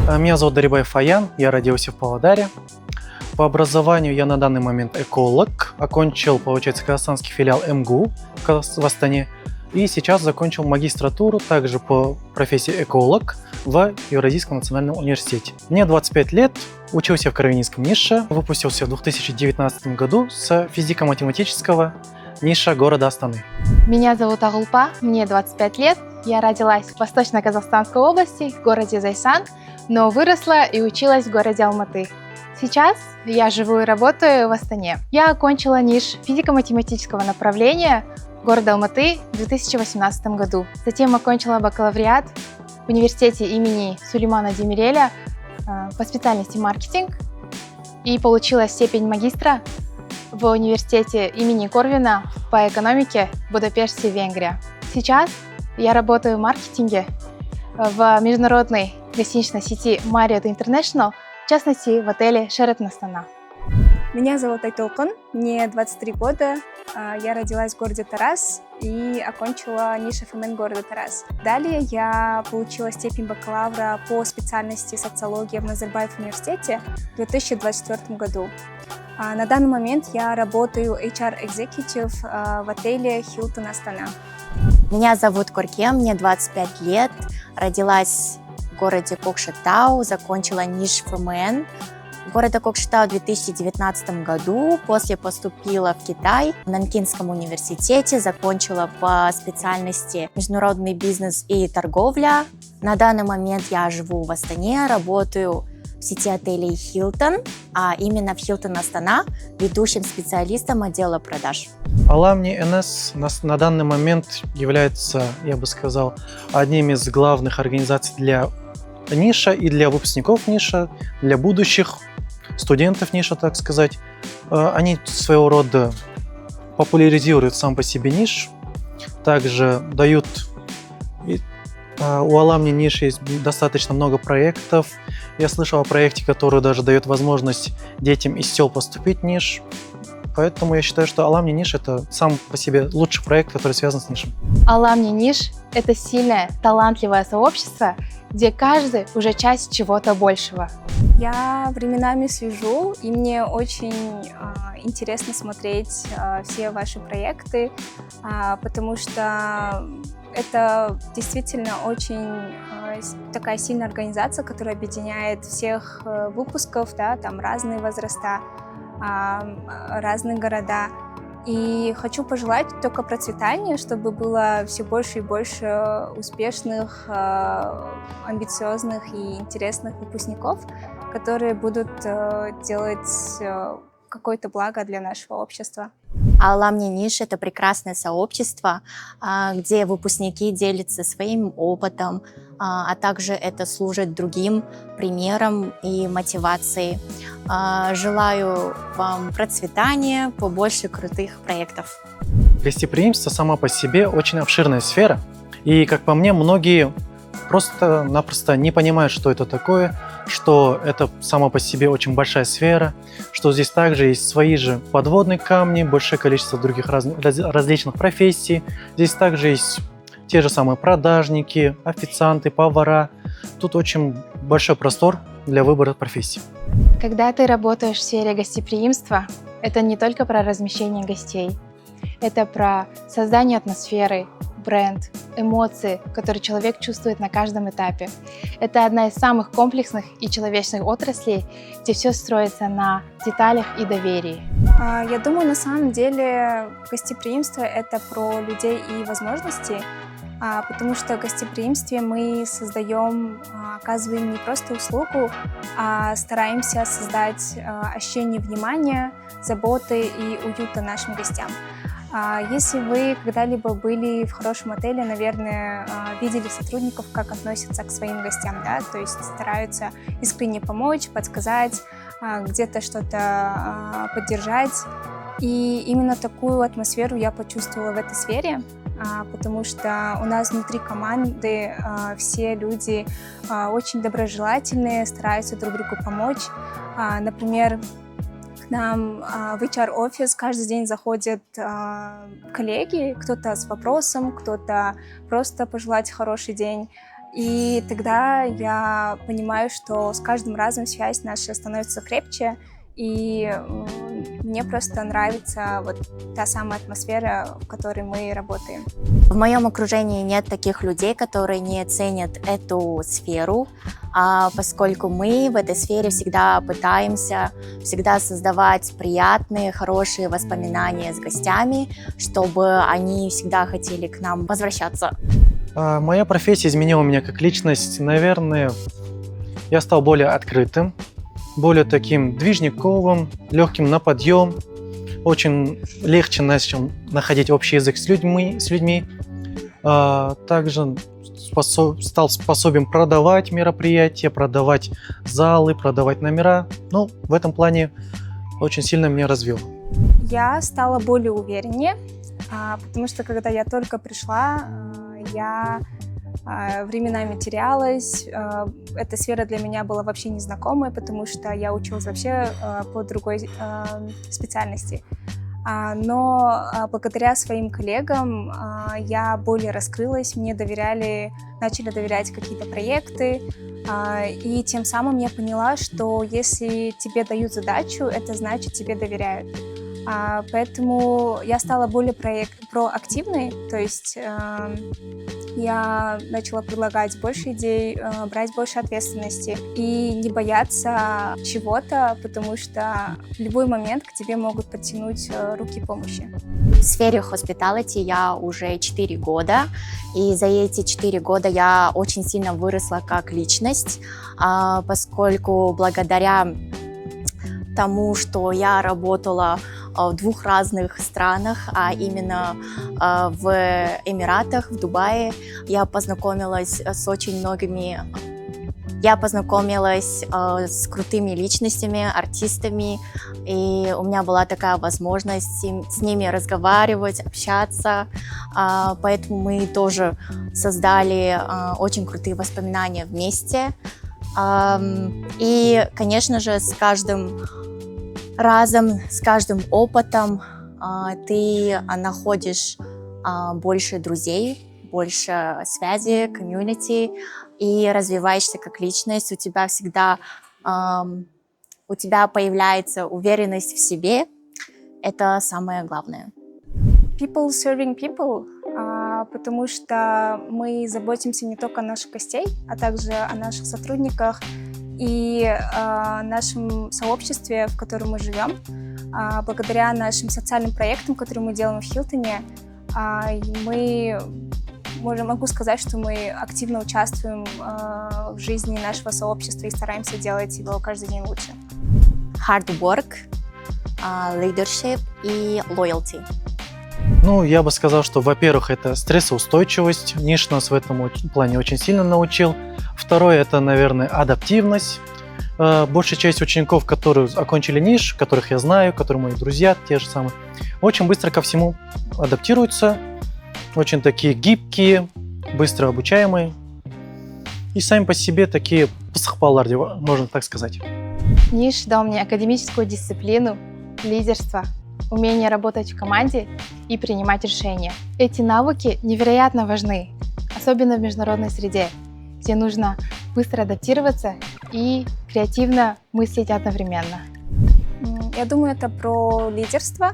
Меня зовут Дарибаев Фаян, я родился в Павлодаре. По образованию я на данный момент эколог, окончил, получается, казахстанский филиал МГУ в Астане. И сейчас закончил магистратуру также по профессии эколог в Евразийском национальном университете. Мне 25 лет, учился в Карвинском НИШа, выпустился в 2019 году с физико-математического НИШа города Астаны. Меня зовут Агулпа, мне 25 лет. Я родилась в Восточно-Казахстанской области, в городе Зайсан, но выросла и училась в городе Алматы. Сейчас я живу и работаю в Астане. Я окончила НИШ физико-математического направления города Алматы в 2018 году. Затем окончила бакалавриат в университете имени Сулеймана Демиреля по специальности маркетинг и получила степень магистра в университете имени Корвина по экономике в Будапеште, Венгрия. Сейчас я работаю в маркетинге в международной гостиничной сети Marriott International, в частности в отеле Sheraton Астана. Меня зовут Айтолкун, мне 23 года, я родилась в городе Тарас и окончила НИШ ФМН города Тарас. Далее я получила степень бакалавра по специальности социология в Назарбаев университете в 2024 году. На данный момент я работаю HR-экзекутив в отеле Hilton Астана. Меня зовут Коркем, мне 25 лет, родилась в городе Кокшетау, закончила НИШ ФМН города Кокшетау в 2019 году. После поступила в Китай в Нанкинском университете, закончила по специальности международный бизнес и торговля. На данный момент я живу в Астане, работаю в сети отелей Hilton, а именно в Hilton Астана, ведущим специалистом отдела продаж. Аламни НС на данный момент является, я бы сказал, одним из главных организаций для НИШа и для выпускников НИШа, для будущих студентов НИШа, так сказать. Они своего рода популяризируют сам по себе НИШ, также дают... У Аламни НИШ есть достаточно много проектов. Я слышал о проекте, который даже дает возможность детям из сел поступить в НИШ. Поэтому я считаю, что Аламни НИШ – это сам по себе лучший проект, который связан с НИШем. Аламни НИШ – это сильное, талантливое сообщество, где каждый уже часть чего-то большего. Я временами слежу, и мне очень интересно смотреть все ваши проекты, потому что это действительно очень такая сильная организация, которая объединяет всех выпусков, да, там разные возраста, разные города. И хочу пожелать только процветания, чтобы было все больше и больше успешных, амбициозных и интересных выпускников, которые будут делать какое-то благо для нашего общества. Аламни НИШ – это прекрасное сообщество, где выпускники делятся своим опытом, а также это служит другим примером и мотивацией. Желаю вам процветания, побольше крутых проектов. Гостеприимство сама по себе очень обширная сфера, и, как по мне, многие просто-напросто не понимают, что это такое, что это сама по себе очень большая сфера, что здесь также есть свои же подводные камни, большое количество других различных профессий. Здесь также есть те же самые продажники, официанты, повара. Тут очень большой простор для выбора профессий. Когда ты работаешь в сфере гостеприимства, это не только про размещение гостей, это про создание атмосферы, бренд, эмоции, которые человек чувствует на каждом этапе. Это одна из самых комплексных и человечных отраслей, где все строится на деталях и доверии. Я думаю, на самом деле гостеприимство – это про людей и возможности, потому что в гостеприимстве мы оказываем не просто услугу, а стараемся создать ощущение внимания, заботы и уюта нашим гостям. Если вы когда-либо были в хорошем отеле, наверное, видели сотрудников, как относятся к своим гостям, да? То есть стараются искренне помочь, подсказать, где-то что-то поддержать. И именно такую атмосферу я почувствовала в этой сфере, потому что у нас внутри команды все люди очень доброжелательные, стараются друг другу помочь. Например, к нам в HR-офис каждый день заходят коллеги, кто-то с вопросом, кто-то просто пожелать хороший день. И тогда я понимаю, что с каждым разом связь наша становится крепче, и мне просто нравится вот та самая атмосфера, в которой мы работаем. В моем окружении нет таких людей, которые не ценят эту сферу, поскольку мы в этой сфере всегда пытаемся создавать приятные, хорошие воспоминания с гостями, чтобы они всегда хотели к нам возвращаться. Моя профессия изменила меня как личность. Наверное, я стал более открытым, более таким движниковым, легким на подъем. Очень легче начал находить общий язык с людьми. Также стал способен продавать мероприятия, продавать залы, продавать номера. Ну, в этом плане очень сильно меня развил. Я стала более увереннее, потому что когда я только пришла, я временами терялась. Эта сфера для меня была вообще незнакомой, потому что я училась вообще по другой специальности. Но благодаря своим коллегам я более раскрылась, мне начали доверять какие-то проекты, и тем самым я поняла, что если тебе дают задачу, это значит, тебе доверяют. Поэтому я стала более проактивной, то есть я начала предлагать больше идей, брать больше ответственности и не бояться чего-то, потому что в любой момент к тебе могут подтянуть руки помощи. В сфере hospitality я уже 4 года, и за эти 4 года я очень сильно выросла как личность, поскольку благодаря тому, что я работала в 2 разных странах, а именно в Эмиратах, в Дубае, я познакомилась с очень многими. Я познакомилась с крутыми личностями, артистами, и у меня была такая возможность с ними разговаривать, общаться, поэтому мы тоже создали очень крутые воспоминания вместе. И, конечно же, с каждым разом, с каждым опытом ты находишь больше друзей, больше связи, комьюнити, и развиваешься как личность. У тебя появляется уверенность в себе. Это самое главное. People serving people, потому что мы заботимся не только о наших гостей, а также о наших сотрудниках и нашем сообществе, в котором мы живем. Благодаря нашим социальным проектам, которые мы делаем в Хилтоне, могу сказать, что мы активно участвуем в жизни нашего сообщества и стараемся делать его каждый день лучше. Hard work, leadership и loyalty. Ну, я бы сказал, что, во-первых, это стрессоустойчивость. Ниш нас в этом плане очень сильно научил. Второе, это, наверное, адаптивность. Большая часть учеников, которые окончили Ниш, которых я знаю, которые мои друзья, те же самые, очень быстро ко всему адаптируются. Очень такие гибкие, быстро обучаемые. И сами по себе такие психопаларди, можно так сказать. Ниш дал мне академическую дисциплину, лидерство, умение работать в команде и принимать решения. Эти навыки невероятно важны, особенно в международной среде, где нужно быстро адаптироваться и креативно мыслить одновременно. Я думаю, это про лидерство,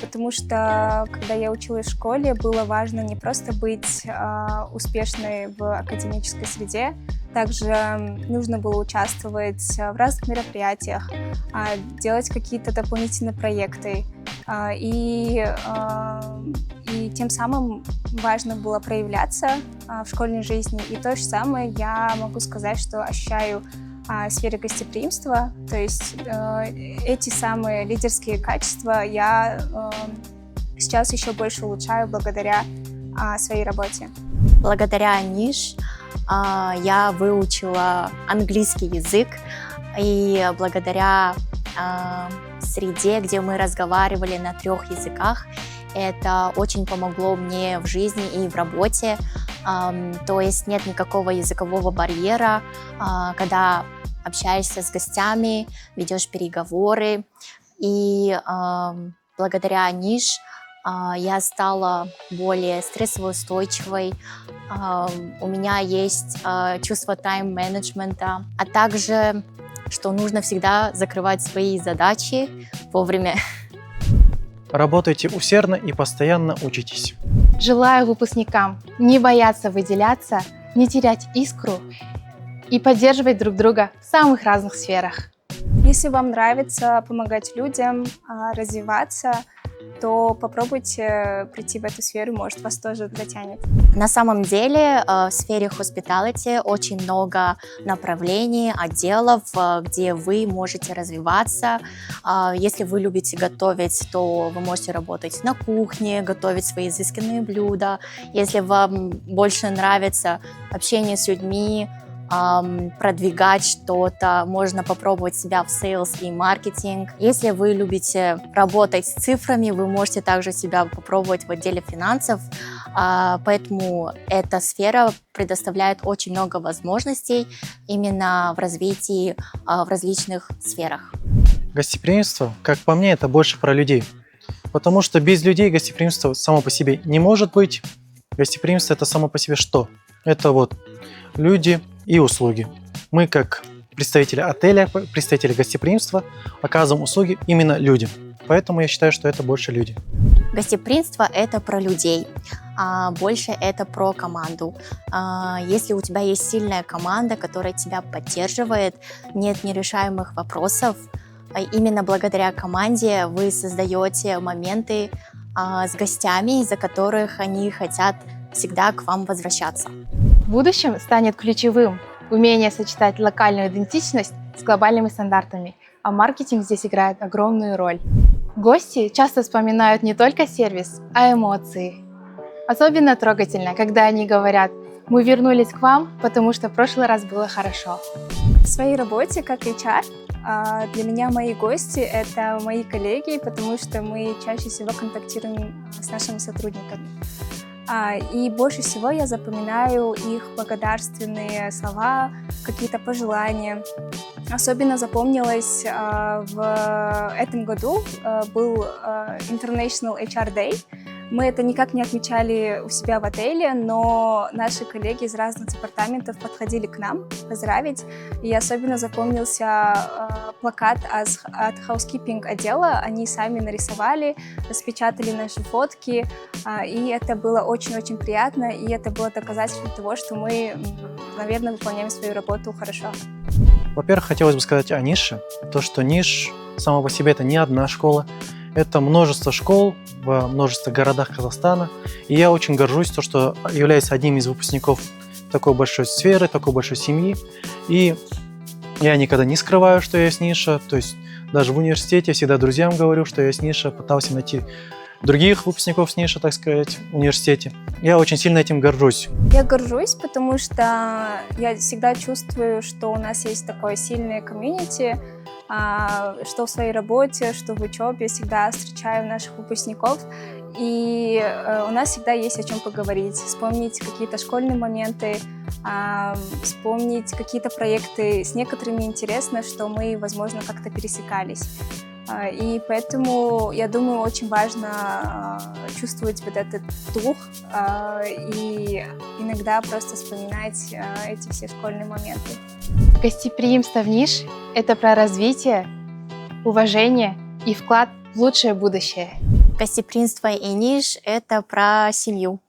потому что, когда я училась в школе, было важно не просто быть успешной в академической среде, также нужно было участвовать в разных мероприятиях, делать какие-то дополнительные проекты, и тем самым важно было проявляться в школьной жизни. И то же самое я могу сказать, что ощущаю в сфере гостеприимства, то есть эти самые лидерские качества я сейчас еще больше улучшаю благодаря своей работе. Благодаря Ниш я выучила английский язык, и благодаря среде, где мы разговаривали на 3 языках, это очень помогло мне в жизни и в работе. То есть нет никакого языкового барьера, когда общаешься с гостями, ведешь переговоры. И благодаря Ниш Я стала более стрессоустойчивой, у меня есть чувство тайм-менеджмента, а также, что нужно всегда закрывать свои задачи вовремя. Работайте усердно и постоянно учитесь. Желаю выпускникам не бояться выделяться, не терять искру и поддерживать друг друга в самых разных сферах. Если вам нравится помогать людям развиваться, то попробуйте прийти в эту сферу, может, вас тоже затянет. На самом деле в сфере hospitality очень много направлений, отделов, где вы можете развиваться. Если вы любите готовить, то вы можете работать на кухне, готовить свои изысканные блюда. Если вам больше нравится общение с людьми, продвигать что-то, можно попробовать себя в sales и маркетинг. Если вы любите работать с цифрами, вы можете также себя попробовать в отделе финансов, поэтому эта сфера предоставляет очень много возможностей именно в развитии в различных сферах. Гостеприимство, как по мне, это больше про людей. Потому что без людей гостеприимство само по себе не может быть. Гостеприимство – это само по себе что? Это вот люди и услуги. Мы, как представители отеля, представители гостеприимства, оказываем услуги именно людям. Поэтому я считаю, что это больше люди. Гостеприимство – это про людей, больше это про команду. Если у тебя есть сильная команда, которая тебя поддерживает, нет нерешаемых вопросов, именно благодаря команде вы создаете моменты с гостями, из-за которых они хотят всегда к вам возвращаться. В будущем станет ключевым умение сочетать локальную идентичность с глобальными стандартами, а маркетинг здесь играет огромную роль. Гости часто вспоминают не только сервис, а эмоции. Особенно трогательно, когда они говорят: «Мы вернулись к вам, потому что в прошлый раз было хорошо». В своей работе как HR для меня мои гости — это мои коллеги, потому что мы чаще всего контактируем с нашими сотрудниками. И больше всего я запоминаю их благодарственные слова, какие-то пожелания. Особенно запомнилось в этом году был International HR Day. Мы это никак не отмечали у себя в отеле, но наши коллеги из разных департаментов подходили к нам поздравить. И особенно запомнился плакат от housekeeping отдела. Они сами нарисовали, распечатали наши фотки. И это было очень-очень приятно. И это было доказательством того, что мы, наверное, выполняем свою работу хорошо. Во-первых, хотелось бы сказать о нише. То, что ниш сама по себе это не одна школа. Это множество школ в множестве городах Казахстана. И я очень горжусь, то, что являюсь одним из выпускников такой большой сферы, такой большой семьи. И я никогда не скрываю, что я есть ниша. То есть даже в университете всегда друзьям говорю, что я есть ниша. Пытался найти других выпускников с ниши, так сказать, в университете. Я очень сильно этим горжусь. Я горжусь, потому что я всегда чувствую, что у нас есть такое сильное комьюнити, что в своей работе, что в учебе, всегда встречаю наших выпускников, и у нас всегда есть о чем поговорить, вспомнить какие-то школьные моменты, вспомнить какие-то проекты. С некоторыми интересно, что мы, возможно, как-то пересекались. И поэтому, я думаю, очень важно чувствовать вот этот дух и иногда просто вспоминать эти все школьные моменты. Гостеприимство в ниш – это про развитие, уважение и вклад в лучшее будущее. Гостеприимство и ниш – это про семью.